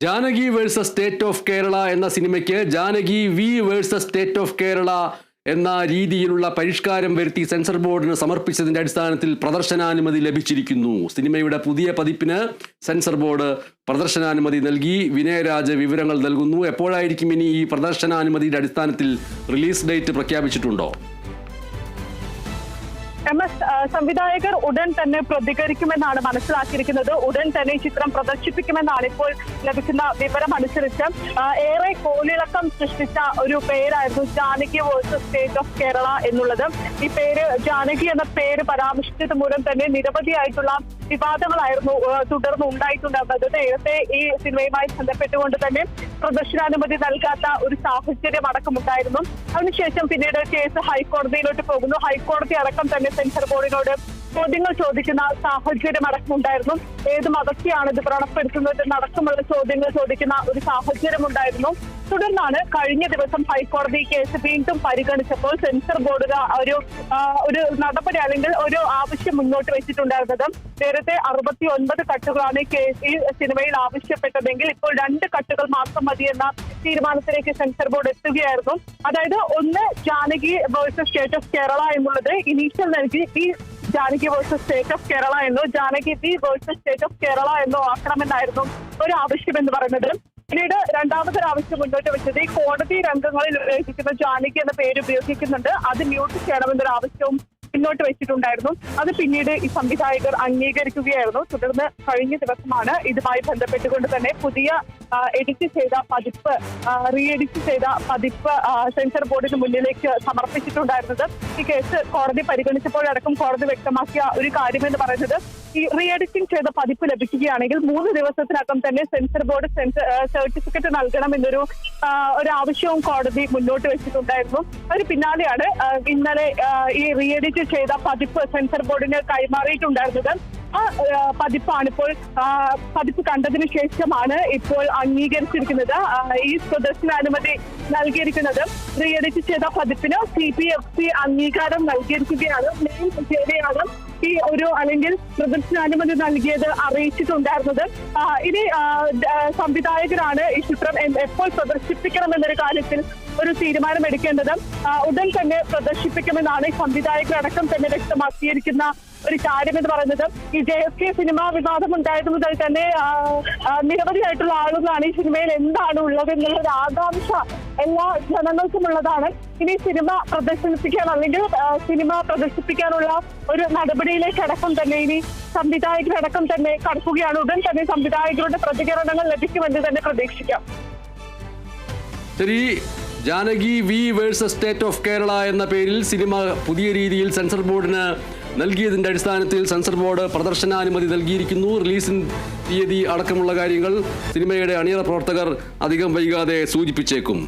Janaki versus state of Kerala എന്ന സിനിമയ്ക്ക് Janaki V versus state of Kerala എന്ന രീതിയിലുള്ള പരിഷ്കാരം വരുത്തി സെൻസർ ബോർഡിന് സമർപ്പിച്ചതിന്റെ അടിസ്ഥാനത്തിൽ പ്രദർശനാനുമതി ലഭിച്ചിരിക്കുന്നു. സിനിമയുടെ പുതിയ പതിപ്പിന് സെൻസർ ബോർഡ് പ്രദർശനാനുമതി നൽകി. വിനയരാജ് വിവരങ്ങൾ നൽകുന്നു. എപ്പോഴായിരിക്കും ഇനി ഈ പ്രദർശനാനുമതിയുടെ അടിസ്ഥാനത്തിൽ റിലീസ് ഡേറ്റ് പ്രഖ്യാപിച്ചിട്ടുണ്ടോ? സംവിധായകർ ഉടൻ തന്നെ പ്രതികരിക്കുമെന്നാണ് മനസ്സിലാക്കിയിരിക്കുന്നത്. ഉടൻ തന്നെ ഈ ചിത്രം പ്രദർശിപ്പിക്കുമെന്നാണ് ഇപ്പോൾ ലഭിക്കുന്ന വിവരം അനുസരിച്ച്. ഏറെ കോളിളക്കം സൃഷ്ടിച്ച ഒരു പേരായിരുന്നു Janaki versus state of Kerala എന്നുള്ളത്. ഈ പേര് ജാനകി എന്ന പേര് പരാമർശിച്ചത് മൂലം തന്നെ നിരവധിയായിട്ടുള്ള വിവാദങ്ങളായിരുന്നു തുടർന്ന് ഉണ്ടായിട്ടുണ്ടായിരുന്നത്. നേരത്തെ ഈ സിനിമയുമായി ബന്ധപ്പെട്ടുകൊണ്ട് തന്നെ പ്രദർശനാനുമതി നൽകാത്ത ഒരു സാഹചര്യം അടക്കമുണ്ടായിരുന്നു. അതിനുശേഷം പിന്നീട് കേസ് ഹൈക്കോടതിയിലോട്ട് പോകുന്നു. ഹൈക്കോടതി അടക്കം തന്നെ സെൻസർ ബോർഡിനോട് ചോദ്യങ്ങൾ ചോദിക്കുന്ന സാഹചര്യം അടക്കമുണ്ടായിരുന്നു. ഏത് മതത്തെയാണ് ഇത് വ്രണപ്പെടുത്തുന്നത് എന്നടക്കമുള്ള ചോദ്യങ്ങൾ ചോദിക്കുന്ന ഒരു സാഹചര്യം ഉണ്ടായിരുന്നു. തുടർന്നാണ് കഴിഞ്ഞ ദിവസം ഹൈക്കോടതി കേസ് വീണ്ടും പരിഗണിച്ചപ്പോൾ സെൻസർ ബോർഡ് ഒരു നടപടി അല്ലെങ്കിൽ ഒരു ആവശ്യം മുന്നോട്ട് വെച്ചിട്ടുണ്ടായിരുന്നത്. നേരത്തെ 69 കട്ടുകളാണ് ഈ സിനിമയിൽ ആവശ്യപ്പെട്ടതെങ്കിൽ ഇപ്പോൾ 2 കട്ടുകൾ മാത്രം മതി എന്ന തീരുമാനത്തിലേക്ക് സെൻസർ ബോർഡ് എത്തുകയായിരുന്നു. അതായത് ഒന്ന് Janaki versus state of Kerala എന്നുള്ളത് ഇനീഷ്യൽ നൽകി ഈ Janaki versus state of Kerala എന്നോ Janaki V versus state of Kerala എന്നോ ആക്കണമെന്നായിരുന്നു ഒരു ആവശ്യം എന്ന് പറയുന്നത്. പിന്നീട് രണ്ടാമതൊരു ആവശ്യം മുന്നോട്ട് വെച്ചത് ഈ കോടതി രംഗങ്ങളിൽ ഉപയോഗിക്കുന്ന ജാനകി എന്ന പേര് ഉപയോഗിക്കുന്നുണ്ട്, അത് മ്യൂട്ട് ചെയ്യണമെന്നൊരു ആവശ്യവും മുന്നോട്ട് വെച്ചിട്ടുണ്ടായിരുന്നു. അത് പിന്നീട് ഈ സംവിധായകർ അംഗീകരിക്കുകയായിരുന്നു. തുടർന്ന് കഴിഞ്ഞ ദിവസമാണ് ഇതുമായി ബന്ധപ്പെട്ടുകൊണ്ട് തന്നെ പുതിയ എഡിറ്റ് ചെയ്ത പതിപ്പ് റീ എഡിറ്റ് ചെയ്ത പതിപ്പ് സെൻസർ ബോർഡിന് മുന്നിലേക്ക് സമർപ്പിച്ചിട്ടുണ്ടായിരുന്നത്. ഈ കേസ് കോടതി പരിഗണിച്ചപ്പോഴടക്കം കോടതി വ്യക്തമാക്കിയ ഒരു കാര്യമെന്ന് പറയുന്നത് ഈ റീ എഡിറ്റിംഗ് ചെയ്ത പതിപ്പ് ലഭിക്കുകയാണെങ്കിൽ 3 ദിവസത്തിനകം തന്നെ സെൻസർ ബോർഡ് സർട്ടിഫിക്കറ്റ് നൽകണമെന്നൊരു ആവശ്യവും കോടതി മുന്നോട്ട് വെച്ചിട്ടുണ്ടായിരുന്നു. അതിന് പിന്നാലെയാണ് ഇന്നലെ ഈ റീ എഡിറ്റ് ചെയ്ത പതിപ്പ് സെൻസർ ബോർഡിന് കൈമാറിയിട്ടുണ്ടായിരുന്നത്. ആ പതിപ്പാണിപ്പോൾ പതിപ്പ് കണ്ടതിന് ശേഷമാണ് ഇപ്പോൾ അംഗീകരിച്ചിരിക്കുന്നത്. ഈ പ്രദർശനാനുമതി നൽകിയിരിക്കുന്നത് റീ എഡിറ്റ് ചെയ്ത പതിപ്പിന് CPFC അംഗീകാരം നൽകിയിരിക്കുകയാണ്. മെയിൻ ജേലയാണ് ഈ അല്ലെങ്കിൽ പ്രദർശനാനുമതി നൽകിയത് അറിയിച്ചിട്ടുണ്ടായിരുന്നത്. ഇനി സംവിധായകരാണ് ഈ ചിത്രം എപ്പോൾ പ്രദർശിപ്പിക്കണമെന്നൊരു കാര്യത്തിൽ ഒരു തീരുമാനം എടുക്കേണ്ടത്. ഉടൻ തന്നെ പ്രദർശിപ്പിക്കുമെന്നാണ് ഈ സംവിധായകരടക്കം തന്നെ വ്യക്തമാക്കിയിരിക്കുന്ന ഒരു കാര്യം എന്ന് പറയുന്നത്. ഈ JFK സിനിമ വിവാദം ഉണ്ടായത് മുതൽ തന്നെ നിരവധിയായിട്ടുള്ള ആളുകളാണ് ഈ സിനിമയിൽ എന്താണ് ഉള്ളത് എന്നുള്ളൊരു ആകാംക്ഷ എല്ലാ ജനങ്ങൾക്കും ഉള്ളതാണ്. ഇനി സിനിമ പ്രദർശിപ്പിക്കാൻ അല്ലെങ്കിൽ സിനിമ പ്രദർശിപ്പിക്കാനുള്ള ഒരു നടപടിയിലേക്ക് അടക്കം തന്നെ ഇനി സംവിധായകരടക്കം തന്നെ കടക്കുകയാണ്. ഉടൻ തന്നെ സംവിധായകരുടെ പ്രതികരണങ്ങൾ ലഭിക്കുമെന്ന് തന്നെ പ്രതീക്ഷിക്കാം. ശരി, Janaki V versus state of Kerala എന്ന പേരിൽ സിനിമ പുതിയ രീതിയിൽ സെൻസർ ബോർഡിന് നൽകിയതിൻ്റെ അടിസ്ഥാനത്തിൽ സെൻസർ ബോർഡ് പ്രദർശനാനുമതി നൽകിയിരിക്കുന്നു. റിലീസിൻ തീയതി അടക്കമുള്ള കാര്യങ്ങൾ സിനിമയുടെ അണിയറ പ്രവർത്തകർ അധികം വൈകാതെ സൂചിപ്പിച്ചേക്കും.